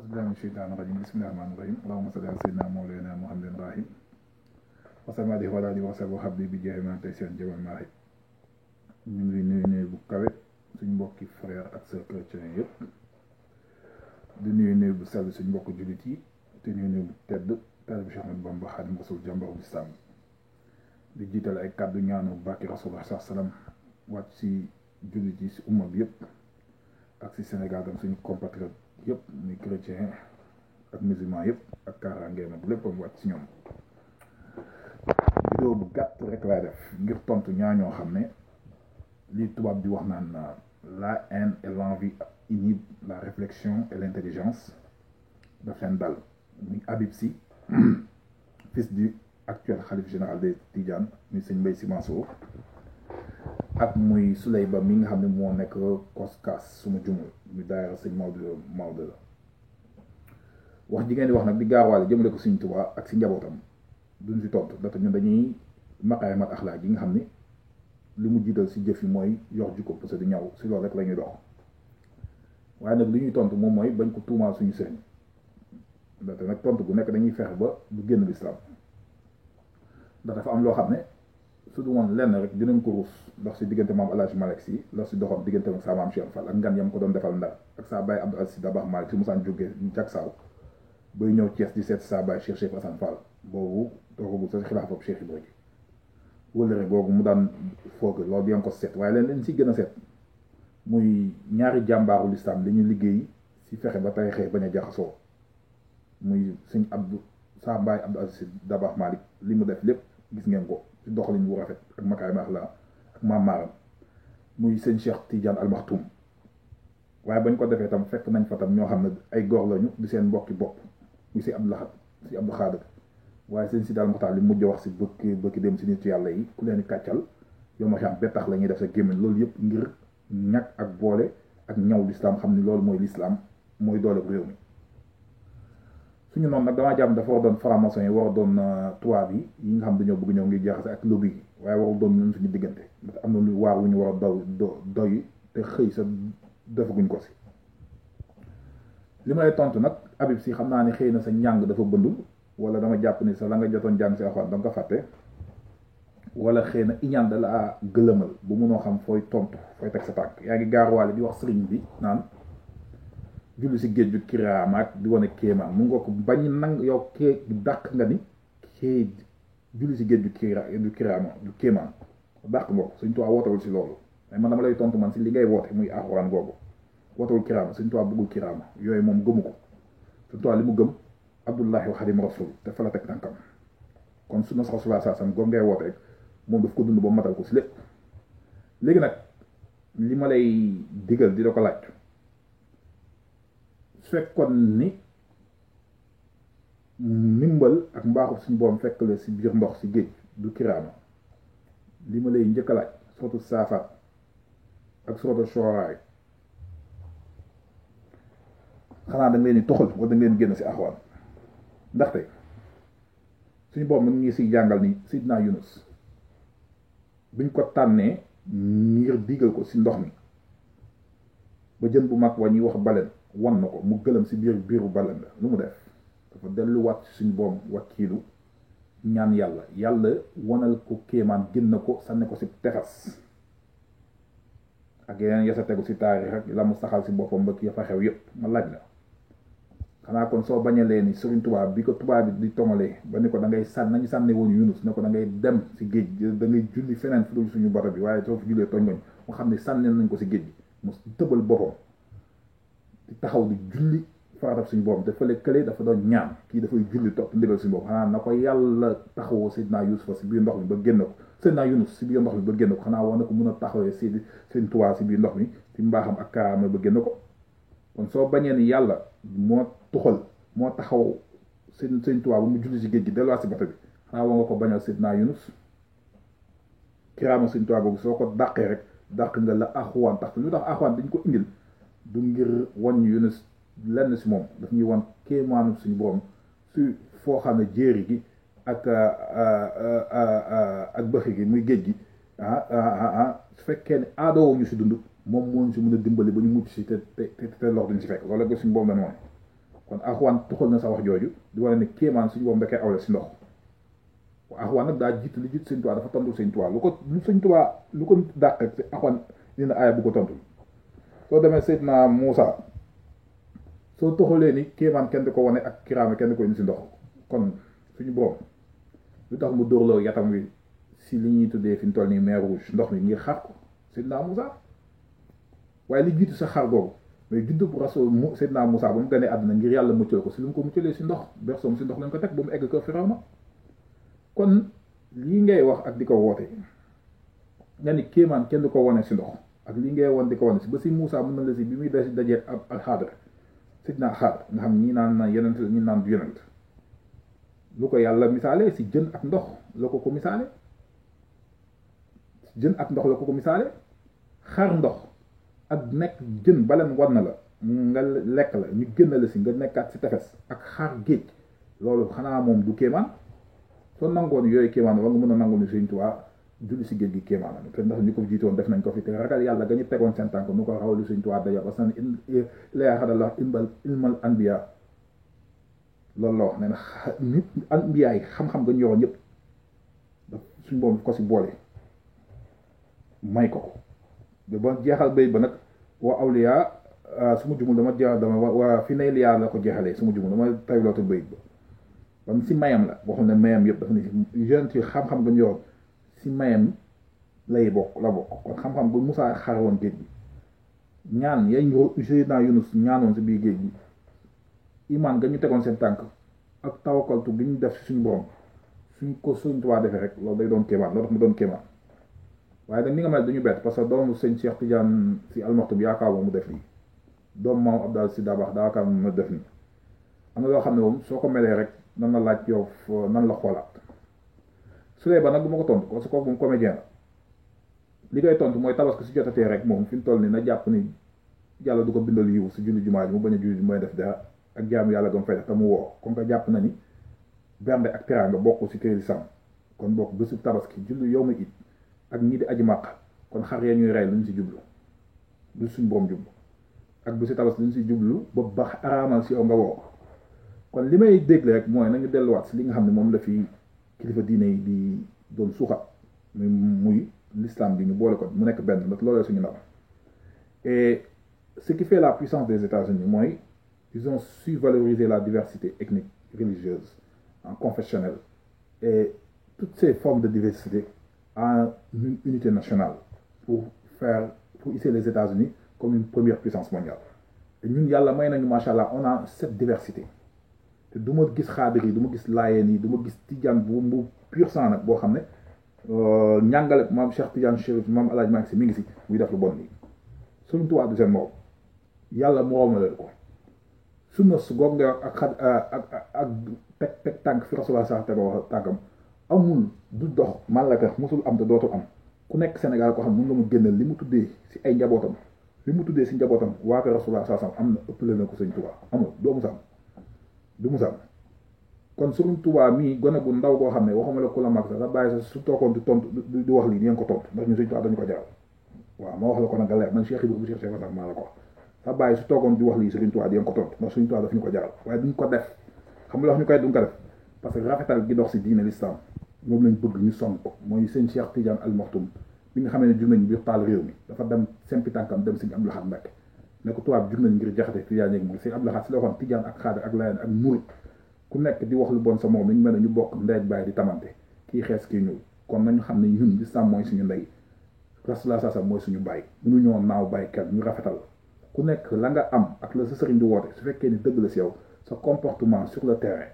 بالله من الشيطان الرجيم بسم الله الرحمن الرحيم اللهم صل على سيدنا مولانا محمد الرحيم وسلم عليه وعلى اله وصحبه حبلي bi jeexe ma tey seen jëmal maaxi ñu ngi nuyu bu kawe suñ mbokki frère ak sœur chrétien yëpp di nuyu bu sell suñ mbokk jullit yi te nuyu bu tedd taalibe Cheikh Ahmadou Bamba Xaadimu Rasuul jàmbaru lislaam di jiital ay kàddu ñaanu bàkki Rasulullah sallam wàcc si jullit yi si umma bi yëpp ak si Sénégal tam suñu compatriote yëpp muy chrétien ak musulman yëpp ak kaaraangeem ak léppam wàcc si ñoom. vidéo bu gàtt rek laay def ngir tontu ñoo xam ne li tubaab di wax naan la haine et l'envie inhibent la réflexion et l'intelligence daf leen dal muy Habib Sy fils du actuel khalife général des Tidianes muy sëñ Mbaye Sy Mansour ak muy Souley Ba mi nga xam ne moo nekk Koskas suma jumul muy daayira sëñ Maodo la wax ji ngeen di wax nag di gaawaale jëmale ko Sëñ Tuubaa ak si njabootam duñ si tontu ndaxte ñun dañuy maqaayimat axlaaq yi nga xam ne li mu jiital si jëf yi mooy yor jikko parce que di ñaw si loolu rek la ñuy dox waaye nag li ñuy tontu moom mooy bañ ko tuumaal suñu sëriñ ndaxte nag tontu gu nekk dañuy fexe ba du génn lislaam ndax dafa am loo xam ne su du woon lenn rek dinañ ko ruus ndax si diggante maam El Hadj Malick Sy la si doxam diggante ak saa maam Cheikh Fall ak ngan yam ko doon defal Ndar ak saa baay Abdou Aziz Sy Dabakh Malick si musaan jógee Jaksaaw bay ñëw Thiès di seet saa baay Cheikh Assane Fall boobu doxagul sa xilaafa boobu Cheikh Ibrahima wëllëre boobu mu daan foog loolu di nga ko seet waaye leen si gën a seet muy ñaari jàmbaaru lislaam li ñu liggéey si fexe ba tey xëy bañ a jaxasoo muy sëñ Abdou saa baay Abdou Aziz Sy Dabakh Malick li mu def lépp gis ngeen ko ci doxalin bu rafet ak makaarimal axlaaq ak maam maaram muy sëñ Cheikh Tidiane Al Maktoum waaye bañ ko defee tam fekk nañ fa tam ñoo xam ne ay góor lañu di seen mbokki bopp muy si Abdou Lahad si Abdou Khadir waaye sëñ si daal Muxtaar li mujj wax si bëkki dem si nit yàlla yi ku leen di kàccal yow ma xam bettax la ñuy def sa gémmiñ loolu yëpp ngir ñàkk ak boole ak ñaw lislaam xam ni loolu mooy lislaam mooy doole bu réew mi suñu noonu nag damaa jàmm dafa war a doon franc-maçon yi war a doon tubaab yi nga xam dañoo bëgg ñëw ngi jaxase ak lobby yi waaye warul doon ñun suñu diggante ndax am na lu waar wu ñu war a doy te xëy sa defaguñ ko si li ma lay tontu nag Habib Sy xam naa ne xëy na sa njàng dafa bëndul wala dama jàpp ni sa la nga jotoon jàng si alxuraan da nga ko fàtte wala xëy na iñaan da la gëlëmal bu munoo xam fooy tontu fooy teg sa tànk yaa ngi gaaruwaale di wax sëriñ bi naan julli si géej ju kiraamaak di wane kéemaan mu nga ko bañ nang yow kee dàq nga ni kee julli si géej ju kiraama ju kéemaan dàq nga ko Sëñ Tuubaa wootewul si loolu mais man dama lay tontu man si li ngay woote muy alxuraan googu wootewul kiraama Sëñ Tuubaa bëggul kiraama yooyu moom gëmu ko Sëñ Tuubaa li mu gëm Abdullahi wa Xaadimu Rasuul te fa la teg tànkam kon sunna Rasulullah sallallahu alayhi wasallam googu ngay woote rek moom daf ko dund ba matal ko si lépp léegi nag li ma lay digal di la ko laaj su fekkoon ni ndimbal ak mbaaxu suñu boom fekk la si biir ndox si géej du kiraama li ma lay njëkk a laaj suratu Saafaat ak suratu Shu'araa xanaa da nga leen di toxal wala da nga leen génn si axwaan ndaxte suñu boom mi ngi siy jàngal ni Sidna Yunus buñ ko tànnee ngir digal ko si ndox mi ba jën bu mag wa ñuy wax balen wan na ko mu gëlëm si biiru balen la lu mu def dafa delluwaat suñu boom wakiilu ñaan yàlla wanal ko kéemaan génn ko sànni ko si tefas ak yeneen yasa tegu si taarix rek la mu saxal si boppam ba ki fa xew yëpp ma laaj la xanaa kon soo bañalee ni Sëriñ Tuubaa bi ko tubaab bi di tomalee ba ni ko da ngay nañu sànne woon Yunus ne ko da ngay dem si géej da ngay julli feneen fu dul suñu barab bi waaye soo fi jullee tooñ ngañ mu xam ne sànneel nañ ko si géej gi mu tëbal boppam di taxaw di julli faratab suñu boppam te fële kële dafa doon ñaan kii dafay julli topp ndigal suñu bopp xanaa na ko yàlla taxawoo Seydina Yuusufa si biir ndox mi ba génn ko Seydina Yunus si biir ndox mi ba génn ko xanaa war na ko mën a taxawee si Sëriñ Tuubaa si biir ndox mi ci mbaaxam ak kaaraama ba génn ko kon soo bañee ni yàlla moo tuxal moo taxaw Sëriñ Tuubaa bu mu julli si géej gi delluwaat si bata bi xanaa war nga ko bañal Seydina Yunus kiraama Sëriñ Tuubaa boobu soo ko dàqee rek dàq nga la axwaan tax lu tax axwaan dañ ko indil du ngir wan ñu Yunus lenn si moom daf ñuy wan kéemaanu suñu borom su foo xam ne jéeri gi ak bëxi gi muy géej gi su fekkee ne aadoo ñu si dund moom moo ñu si mën a dimbali ba ñu mucc si te lor duñ si fekk loolu la suñu borom dañ woon kon Alxuraan tuxal na sa wax jooju di wane ne kéemaan suñu borom da koy awle si ndox Alxuraan nag daa jiitu li jiitu Sëñ Tuubaa dafa tontu Sëñ Tuubaa lu Sëñ Tuubaa lu ko dàq rek Alxuraan dina aaya bu ko tontu soo demee Seydina Muusa soo toxalee ni kéemaan kenn di ko wane ak kiraame kenn di ko indi si ndox kon suñu borom lu tax mu dóorloo yatam wi si li ñuy tuddee fi mu toll nii mer rouge ndox mi ngir xar ko Seydina Muusa waaye li jiitu sa xar googu mais juddu bu rasul Seydina Muusa ba mu gënee àdduna ngir yàlla muccal ko si lu mu ko muccalee si ndox bersoom si ndox lañ ko teg ba mu egg ko Firawna kon lii ngay wax ak di ko woote nga ni kéemaan kenn di ko wane si ndox ak lii ngay won di ko wane si ba si Muusa mën na la si bi muy dajee ak Xaadir Seydina Xaadir nga xam ñi naan yenent ñi naan du yenent lu ko yàlla misaale si jën ak ndox la ko misaale jën ak ndox la ko misaale xar ndox ak nekk jën baleen war na la nga lekk la ñu génn la si nga nekkaat si tefes ak xar géej loolu xanaa moom du kéemaan soo nangoon yooyu kéemaan war nga mën a nangu ni Sëñ Tuubaa julli si géej gi kéemaan la te ndax ñu ko jiitoon def nañ ko fi te ragal yàlla ga ñu tegoon seen tànk nu ko rawali Sëñ Tuubaa daja parce que laa xadala ilmal anbiya loolu la wax nee na nit anbiya yi xam-xam nga ñu yoroon yëpp daf suñ boom ko si boole may ko ba jeexal béy ba nag waa awliya su ma jumul dama jeexal dama waa fi nay liyaa la ko jeexalee su ma jumul dama taylootu béy ba bam si mayam la waxoon ne mayam yëpp dafa ne si jeune ci xam-xam nga ñu yoroon si mayam lay bokk la bokk kon xam-xam bu Musaa xare woon géej gi ñaan yañ Seydina Yunus ñaanoon si biir géej gi imaan nga ñu tegoon seen tànk ak tawakkaltu gi ñu def si suñu borom suñ ko Sëñ Tuubaa defee rek loolu day doon kéemaan loolu tax mu doon kéemaan waaye nag ni nga mel duñu bett parce que doomu sëñ Cheikh Tidiane si almaxtum yaakaar moom mu def lii doomu maam Abdal si Dabaax yaakaar moom mu def nii am na loo xam ne moom soo ko melee rek nan la laaj yow nan la xoolaat su dee ba nag du ma ko tontu parce que kooku moom comédien la li koy tontu mooy tabaski si jotatee rek moom fi mu toll nii na jàpp ni yàlla du ko bindal yiw si julli jumaa ji mu bañ a julli mooy def dara ak jaamu yàlla gam fay def te mu woo comme que jàpp na ni bernde ak teraanga bokk si kër sam kon bokk bésu tabaski julli yow ma it ak ñii di aji màq kon xar ya ñuy rey lu ñu si jublu lu suñ boom jublu ak bésu tabaski lu ñu si jublu ba ba araamal si yow nga woo kon li may dégle rek mooy nañu delluwaat si li nga xam ne moom la fi kilifa diine yi di doon suuxat muy l'islam bi ñu boole ko mu nekk benn ndax loolu suñu ndam et ce qui fait la puissance des États-Unis mooy ils ont su valoriser la diversité ethnique religieuse en confessionnelle et toutes ces formes de diversité en une unité nationale pour hisser les États-Unis comme une première puissance mondiale et ñun yàlla may nañu macha allah on a cette diversité te du ma gis xaadir yi du ma gis laayeen yi du ma gis tijaan bu pur sang nag boo xam ne ñàngale maam Cheikh Tidiane Chérif maam El Hadj Malick Sy mi ngi si muy def lu bon nii Sëñ Tuubaa du seen morom yàlla moroomale ko sunna su goog nga ak teg tànk fi Rasulullah sax tegoo tànkam amul du dox màllaka mosul am te dootul am ku nekk Sénégal ko xam mun nga mu génneel li mu tuddee si ay njabootam li mu tuddee si njabootam waa ko Rasulullah sax am na ëppale na ko Sëñ Tuubaa amul doo musam du musam kon Sëñ Tuubaa mii gone bu ndaw boo xam ne waxuma la ku la mag sax da bàyyi sa su toogoon di tontu di wax lii di ngeen ko tontu ndax ñu Sëñ Tuubaa dañu ko jaral waaw ma wax la ko nag nga leer man Cheikh Ibrahima Cheikh sax maa la ko wax sa bàyyi su toogoon di wax lii Sëñ Tuubaa di ngeen ko tontu ndax Sëñ Tuubaa daf ñu ko jaral waaye duñ ko def xam nga wax ñu koy duñ ko def parce que rafetal gi dox si diine l'islam moom lañ bëgg ñu sonn ko mooy seen Cheikh Tidiane Al Maktoum bi nga xamee ne jug nañ biir taal réew mi dafa dem sempi tànkam dem Sëñ Abdou Lahad Mbacké ne ko tubaab jug nañ ngir jaxate Tijaan yeeg mooy Sëñ Abdou Lahad si la waxoon Tijaan ak Xaadir ak Laayeen ak Murit ku nekk di wax lu bon sa moom ñu mel ne ñu bokk ndeej bàyyi di tamante kii xees kii ñuul kon nañu xam ne ñun l'islam mooy suñu ndey Rasulullah sallallahu alayhi wasallam mooy suñu bàyyi mënuñoo naaw bàyyi kenn ñu rafetal ku nekk la nga am ak la sa sëriñ di woote su fekkee ni dëgg la si yow sa comportement sur le terrain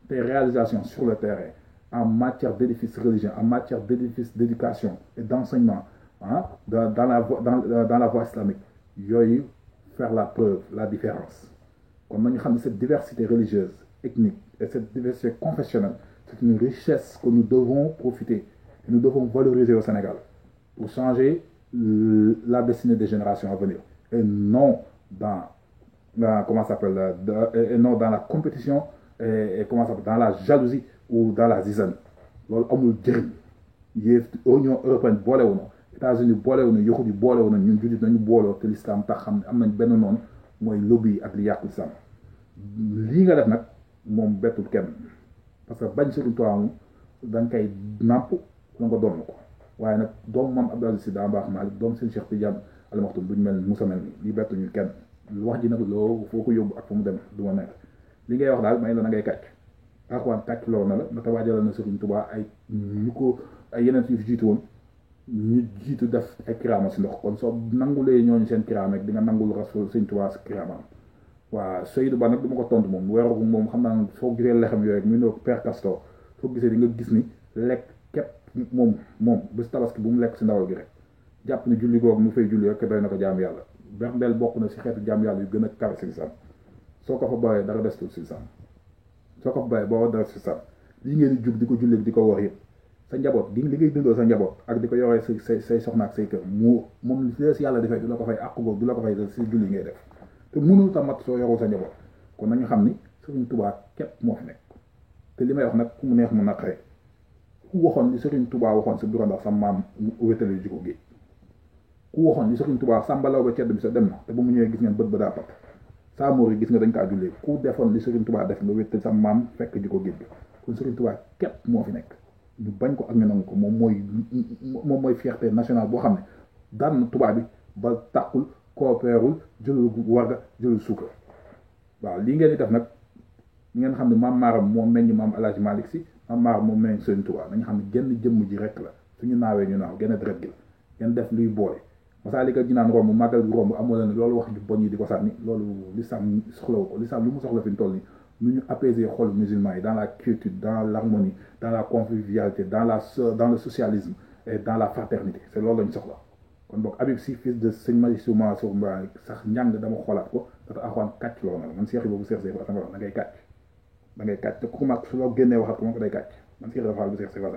tes réalisations sur le terrain en matière d'édifice religieux en matière d'éducation et d'enseignement dans la voie islamique yooyu faire la preuve la différence kon nañu xam ne cette diversité religieuse ethnique et cette diversité confessionnelle c'est une richesse que nous devons profiter et nous devons valoriser au Sénégal pour changer la destinée des générations à venir et non dans et non dans la compétition et dans la jalousie ou dans la zizanie loolu amul jëriñ Union européenne boolewuñu États-Unis boolewuñu yahudi boolewuñu ñun jullit nañu booloo te l'islam tax xam ne am nañ benn noonu mooy lobby yi ak li yàq l'islam lii nga def nag moom bettul kenn parce que bañ Serigne Touba moom da nga koy nàmp la nga doon ko waaye nag doomu maam Abdou Aziz Sy Dabakh Malick doomu seen Cheikh Tidiane Al Maktoum duñ mel Moussa mel ni lii bettuñu kenn wax ji nag loo foo ko yóbbu ak fu mu dem du ma nekk li ngay wax daal may la na ngay kàcc Alxuraan kàcc loo na la ndaxte waajal na Serigne Touba ay ñu ko ay yeneen yu fi jiitu woon ñu jiitu def ay kiraama si ndox kon soo nangulee ñooñu seen kiraama rek di nga nangul rasul Serigne Touba si kiraamaam waaw Seydou Ba nag du ma ko tontu moom weeru moom xam naa soo gisee lexam yooyu rek mu ne Père Castor soo gisee di nga gis ni lekk képp moom bés tabaski bu mu lekk si ndawal gi rek jàpp ne julli googu mu fay julli rek doy na ko jaam yàlla berndeel bokk na si xeetu jaam yàlla yu gën a kawe si lislaam soo ko fa bàyyee dara destul si lislaam soo ko fa bàyyee boo dara si lislaam lii ngeen di jug di ko julli di ko wax yëpp sa njaboot li ngay dundoo sa njaboot ak di ko yoree say soxna ak say kër moom li si yàlla di fay du la ko fay àq googu du la ko fay si julli ngay def te mënul tamat soo yorul sa njaboot kon nañu xam ni Serigne Touba képp moo fi nekk te li may wax nag ku mu neex mu naqaree ku waxoon li Serigne Touba waxoon sa bureau ndax sa maam wétali ji ko géej ku waxoon li Serigne Touba sàmbalaw ba cedd bi sa dem na te ba mu ñëwee gis ngeen bët ba daa pat saa moor yi gis nga dañ kaa jullee ku defoon li Serigne Touba def nga wétali sa maam fekk ji ko géej bi kon Serigne Touba képp moo fi nekk ñu bañ ko ak ñu nangu ko moom mooy fierté nationale boo xam ne daan na Touba bi ba tàqul coopérul jëlul warga jëlul suukar waaw lii ngeen di def nag ngeen xam ne maam Maaram moo meññ maam El Hadj Malick Sy maam Maaram moo meññ Serigne Touba nañu xam ne genn jëmm ji rek la suñu naawee ñu naaw genn deret gi la ngeen def luy boole Masaalikal Jinaan romb màggal gi romb amoo leen loolu wax ju bon yi di ko sànni loolu l'islam soxlawu ko l'islam lu mu soxla fi ñu toll nii nu ñu apaiser xolu musulman yi dans la quiétude dans l'harmonie dans la convivialité dans le socialisme et dans la fraternité c'est loolu lañ soxla kon boog Habib Sy fils de sëñ Marichou Mansour Mbaye sax njàng dama xoolaat ko dafa Alxuraan kàcc loo na la man Cheikh boobu Cheikh Seyfa da ngay kàcc te ku mag su la génnee waxat ko moom ko day kàcc man Cheikh dafa xaal bu Cheikh Seyfa